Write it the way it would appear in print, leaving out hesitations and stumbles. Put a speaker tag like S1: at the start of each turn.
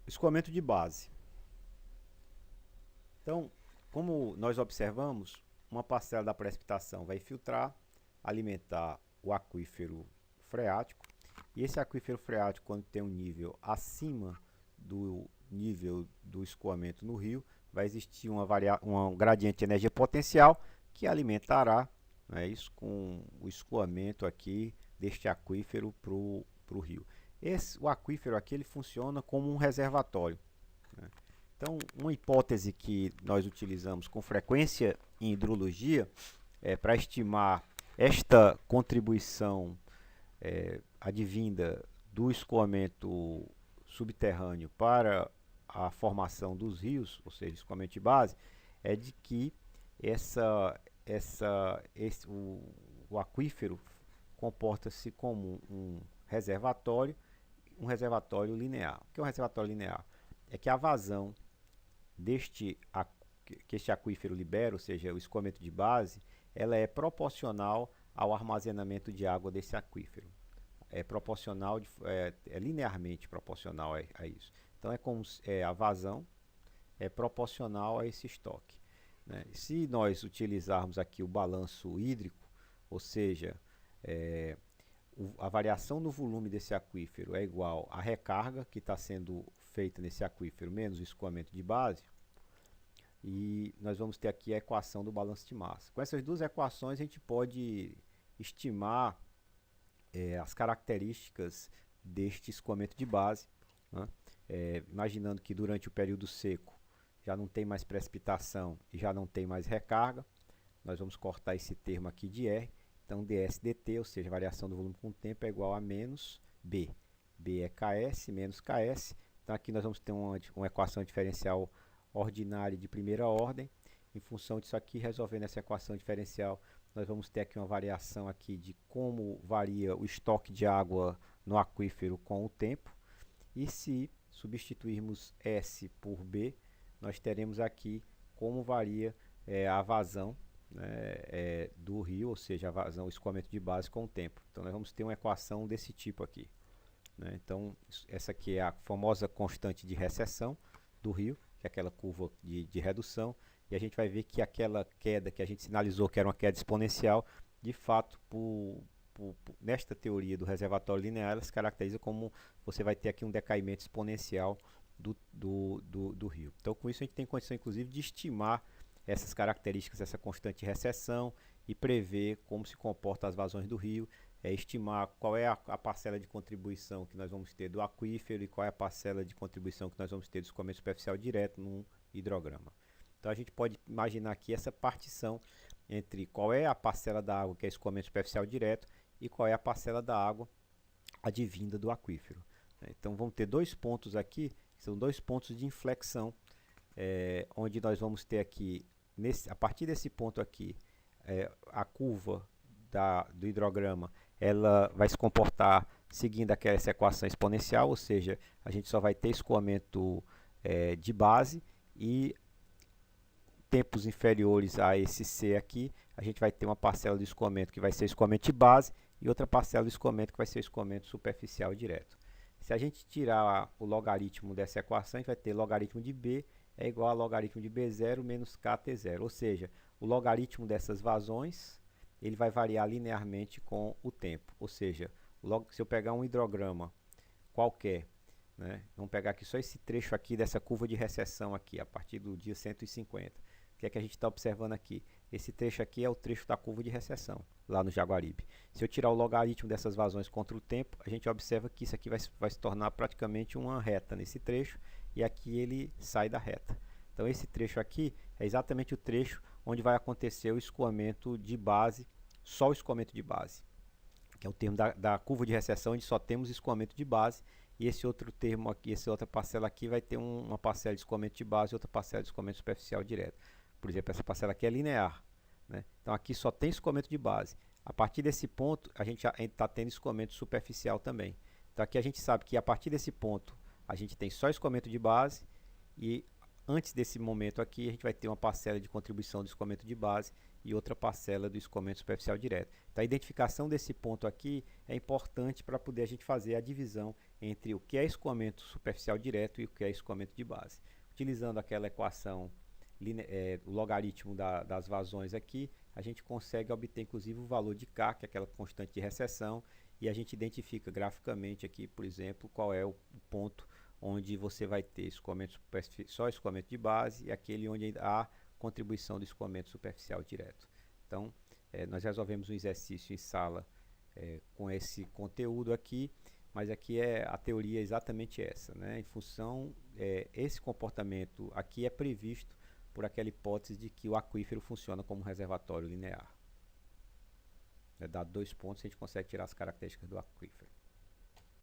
S1: Escoamento de base. Então, como nós observamos, uma parcela da precipitação vai filtrar, alimentar o aquífero freático, e esse aquífero freático, quando tem um nível acima do nível do escoamento no rio, vai existir um gradiente de energia potencial que alimentará, né, isso com o escoamento aqui deste aquífero para o rio. O aquífero aqui ele funciona como um reservatório, né? Então, uma hipótese que nós utilizamos com frequência em hidrologia para estimar esta contribuição advinda do escoamento subterrâneo para a formação dos rios, ou seja, escoamento de base, é de que o aquífero comporta-se como um reservatório linear. O que é um reservatório linear? É que a vazão que este aquífero libera, ou seja, o escoamento de base, ela é proporcional ao armazenamento de água desse aquífero. É proporcional, é linearmente proporcional a isso. Então a vazão é proporcional a esse estoque, né? Se nós utilizarmos aqui o balanço hídrico, ou seja, a variação no volume desse aquífero é igual à recarga que está sendo feita nesse aquífero menos o escoamento de base, e nós vamos ter aqui a equação do balanço de massa. Com essas duas equações a gente pode estimar as características deste escoamento de base, né? Imaginando que durante o período seco já não tem mais precipitação e já não tem mais recarga, nós vamos cortar esse termo aqui de R. Então, ds dt, ou seja, variação do volume com o tempo, é igual a menos B. B é Ks menos Ks. Então, aqui nós vamos ter uma equação diferencial ordinária de primeira ordem. Em função disso aqui, resolvendo essa equação diferencial, nós vamos ter aqui uma variação aqui de como varia o estoque de água no aquífero com o tempo. E se substituirmos S por B, nós teremos aqui como varia a vazão, né, do rio, ou seja, a vazão, o escoamento de base com o tempo. Então nós vamos ter uma equação desse tipo aqui, né? Então essa aqui é a famosa constante de recessão do rio, que é aquela curva de redução, e a gente vai ver que aquela queda que a gente sinalizou que era uma queda exponencial, de fato, nesta teoria do reservatório linear, ela se caracteriza como você vai ter aqui um decaimento exponencial do rio. Então, com isso, a gente tem condição, inclusive, de estimar essas características, essa constante de recessão, e prever como se comportam as vazões do rio, estimar qual é a parcela de contribuição que nós vamos ter do aquífero e qual é a parcela de contribuição que nós vamos ter do escoamento superficial direto num hidrograma. Então a gente pode imaginar aqui essa partição entre qual é a parcela da água que é escoamento superficial direto e qual é a parcela da água advinda do aquífero. Então vamos ter dois pontos aqui, que são dois pontos de inflexão, onde nós vamos ter aqui, a partir desse ponto aqui, a curva do hidrograma ela vai se comportar seguindo essa equação exponencial, ou seja, a gente só vai ter escoamento de base, e tempos inferiores a esse C aqui, a gente vai ter uma parcela do escoamento que vai ser escoamento de base e outra parcela do escoamento que vai ser escoamento superficial direto. Se a gente tirar o logaritmo dessa equação, a gente vai ter logaritmo de B é igual a logaritmo de B0 menos KT0, ou seja, o logaritmo dessas vazões ele vai variar linearmente com o tempo, ou seja, se eu pegar um hidrograma qualquer, né, vamos pegar aqui só esse trecho aqui dessa curva de recessão aqui, a partir do dia 150. O que é que a gente está observando aqui? Esse trecho aqui é o trecho da curva de recessão, lá no Jaguaribe. Se eu tirar o logaritmo dessas vazões contra o tempo, a gente observa que isso aqui vai se tornar praticamente uma reta nesse trecho, e aqui ele sai da reta. Então esse trecho aqui é exatamente o trecho onde vai acontecer o escoamento de base, só o escoamento de base, que é o termo da curva de recessão, onde só temos escoamento de base, e esse outro termo aqui, essa outra parcela aqui vai ter uma parcela de escoamento de base e outra parcela de escoamento superficial direto. Por exemplo, essa parcela aqui é linear, né? Então aqui só tem escoamento de base. A partir desse ponto, a gente está tendo escoamento superficial também. Então aqui a gente sabe que a partir desse ponto, a gente tem só escoamento de base, e antes desse momento aqui, a gente vai ter uma parcela de contribuição do escoamento de base e outra parcela do escoamento superficial direto. Então a identificação desse ponto aqui é importante para poder a gente fazer a divisão entre o que é escoamento superficial direto e o que é escoamento de base. Utilizando aquela equação, o logaritmo das vazões aqui, a gente consegue obter inclusive o valor de K, que é aquela constante de recessão, e a gente identifica graficamente aqui, por exemplo, qual é o ponto onde você vai ter só escoamento de base e aquele onde há contribuição do escoamento superficial direto. Então, nós resolvemos um exercício em sala com esse conteúdo aqui, mas aqui a teoria é exatamente essa, né? Em função, esse comportamento aqui é previsto por aquela hipótese de que o aquífero funciona como um reservatório linear. Dado 2 pontos, a gente consegue tirar as características do aquífero.